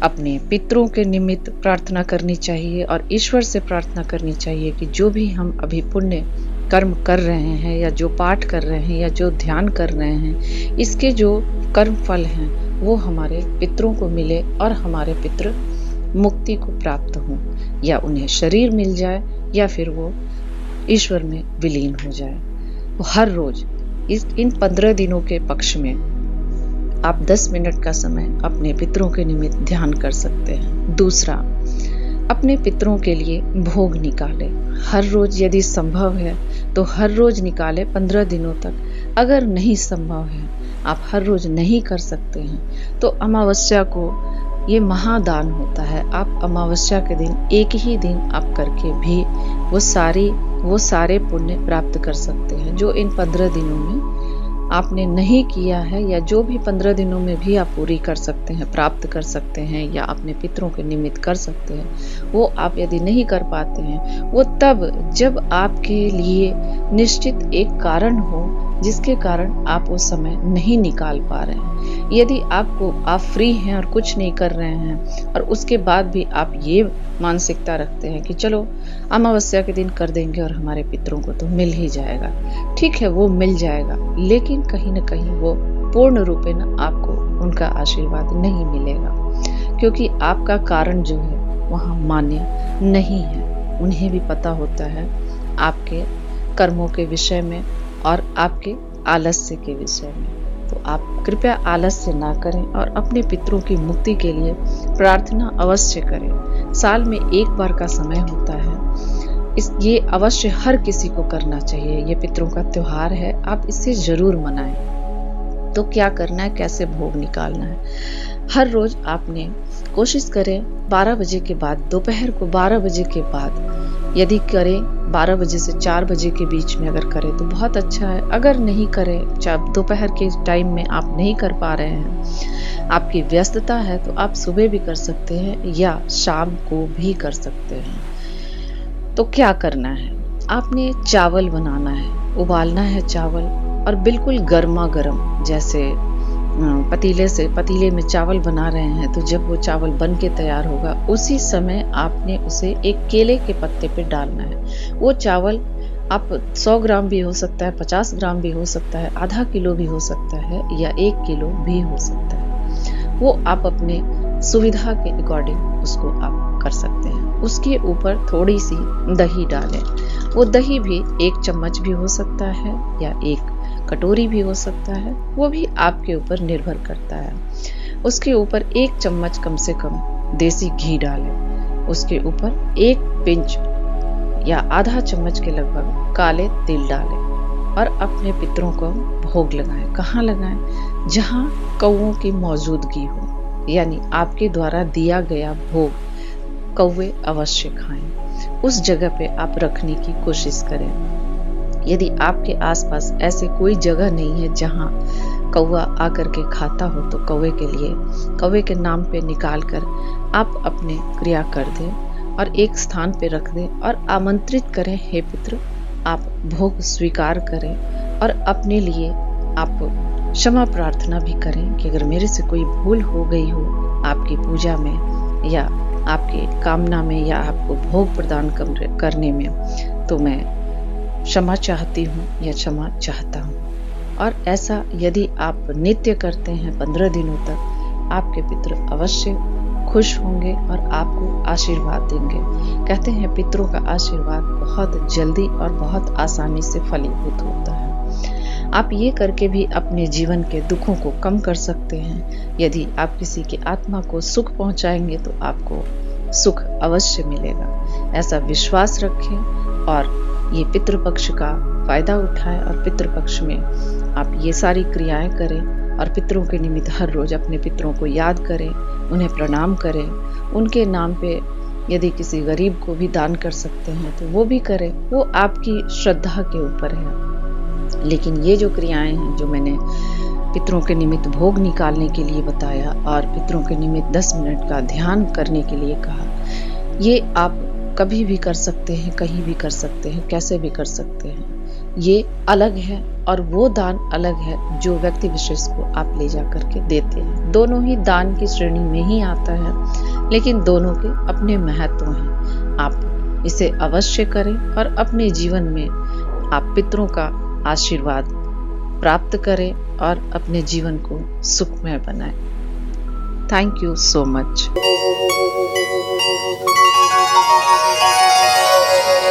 अपने पितरों के निमित्त प्रार्थना करनी चाहिए और ईश्वर से प्रार्थना करनी चाहिए कि जो भी हम अभी पुण्य कर्म कर रहे हैं या जो पाठ कर रहे हैं या जो ध्यान कर रहे हैं, इसके जो कर्म फल हैं वो हमारे पितरों को मिले और हमारे पितृ मुक्ति को प्राप्त हों, या उन्हें शरीर मिल जाए या फिर वो ईश्वर में विलीन हो जाए। तो हर रोज इन 15 दिनों के पक्ष में आप 10 मिनट का समय अपने पितरों के निमित्त ध्यान कर सकते हैं। दूसरा, अपने पितरों के लिए भोग निकालें। हर रोज यदि संभव है तो हर रोज निकालें 15 दिनों तक। अगर नहीं संभव है, आप हर रोज नहीं कर सकते हैं, तो अमावस्या को ये महादान होता है। आप अमावस्या के दिन एक ही दिन आप करके भी वो सारे पुण्य प्राप्त कर सकते हैं जो इन 15 दिनों में आपने नहीं किया है, या जो भी 15 दिनों में भी आप पूरी कर सकते हैं, प्राप्त कर सकते हैं या अपने पितरों के निमित्त कर सकते हैं। वो आप यदि नहीं कर पाते हैं, वो तब जब आपके लिए निश्चित एक कारण हो जिसके कारण आप वो समय नहीं निकाल पा रहे हैं। यदि आप फ्री हैं और कुछ नहीं कर रहे हैं और उसके बाद भी आप ये मानसिकता रखते हैं कि चलो अमावस्या के दिन कर देंगे और हमारे पितरों को तो मिल ही जाएगा, ठीक है वो मिल जाएगा, लेकिन कहीं ना कहीं वो पूर्ण रूपे न आपको उनका आशीर्वाद नहीं मिलेगा, क्योंकि आपका कारण जो है वहाँ मान्य नहीं है। उन्हें भी पता होता है आपके कर्मों के विषय में और आपके आलस्य के विषय में। तो आप कृपया आलस्य ना करें और अपने पितरों की मुक्ति के लिए प्रार्थना अवश्य करें। साल में एक बार का समय होता है, ये अवश्य हर किसी को करना चाहिए। ये पितरों का त्योहार है, आप इसे जरूर मनाएं। तो क्या करना है, कैसे भोग निकालना है? हर रोज आपने कोशिश करें 12 बजे के बाद, दोपहर को 12 बजे के बाद यदि करें, 12 बजे से 4 बजे के बीच में अगर करें तो बहुत अच्छा है। अगर नहीं करें, दोपहर के टाइम में आप नहीं कर पा रहे हैं, आपकी व्यस्तता है, तो आप सुबह भी कर सकते हैं या शाम को भी कर सकते हैं। तो क्या करना है, आपने चावल बनाना है, उबालना है चावल, और बिल्कुल गर्मा गर्म, जैसे पतीले में चावल बना रहे हैं, तो जब वो चावल बन के तैयार होगा उसी समय आपने उसे एक केले के पत्ते पे डालना है। वो चावल आप 100 ग्राम भी हो सकता है, 50 ग्राम भी हो सकता है, आधा किलो भी हो सकता है या 1 किलो भी हो सकता है। वो आप अपने सुविधा के अकॉर्डिंग उसको आप कर सकते हैं। उसके ऊपर थोड़ी सी दही डालें। वो दही भी 1 चम्मच भी हो सकता है या 1 कटोरी भी हो सकता है, वो भी आपके ऊपर निर्भर करता है। उसके ऊपर 1 चम्मच कम से कम देसी घी डालें। उसके ऊपर 1 पिंच या आधा चम्मच के लगभग काले तिल डालें और अपने पितरों को भोग लगाएं। कहाँ लगाएं? जहाँ कौओं की मौजूदगी हो, यानी आपके द्वारा दिया गया भोग कौवे अवश्य खाएं। उस जगह पे आप रखने की कोशिश करें। यदि आपके आसपास ऐसे कोई जगह नहीं है जहां कौवा आकर के खाता हो, तो कौवे के नाम पे निकाल कर आप अपने क्रिया कर दें और एक स्थान पे रख दें और आमंत्रित करें, हे पितृ आप भोग स्वीकार करें। और अपने लिए आप क्षमा प्रार्थना भी करें कि अगर मेरे से कोई भूल हो गई हो आपकी पूजा में या आपके कामना में या आपको भोग प्रदान करने में, तो मैं क्षमा चाहती हूँ या क्षमा चाहता हूँ। और ऐसा यदि आप नित्य करते हैं 15 दिनों तक, आपके पितृ अवश्य खुश होंगे और आपको आशीर्वाद देंगे। कहते हैं पितरों का आशीर्वाद बहुत जल्दी और बहुत आसानी से फलीभूत होता है। आप ये करके भी अपने जीवन के दुखों को कम कर सकते हैं। यदि आप किसी की आत्मा को सुख पहुंचाएंगे तो आपको सुख अवश्य मिलेगा। ऐसा विश्वास रखें और ये पितृपक्ष का फायदा उठाएं और पितृपक्ष में आप ये सारी क्रियाएं करें और पितरों के निमित्त हर रोज अपने पितरों को याद करें, उन्हें प्रणाम करें। उनके नाम पे यदि किसी गरीब को भी दान कर सकते हैं तो वो भी करें, वो आपकी श्रद्धा के ऊपर है। लेकिन ये जो क्रियाएं हैं जो मैंने पितरों के निमित्त भोग निकालने के लिए बताया और पितरों के निमित्त 10 मिनट का ध्यान करने के लिए कहा, ये आप कभी भी कर सकते हैं, कहीं भी कर सकते हैं, कैसे भी कर सकते हैं। ये अलग है और वो दान अलग है जो व्यक्ति विशेष को आप ले जा करके देते हैं। दोनों ही दान की श्रेणी में ही आता है, लेकिन दोनों के अपने महत्व हैं। आप इसे अवश्य करें और अपने जीवन में आप पितरों का आशीर्वाद प्राप्त करें और अपने जीवन को सुखमय बनाएं। Thank you so much.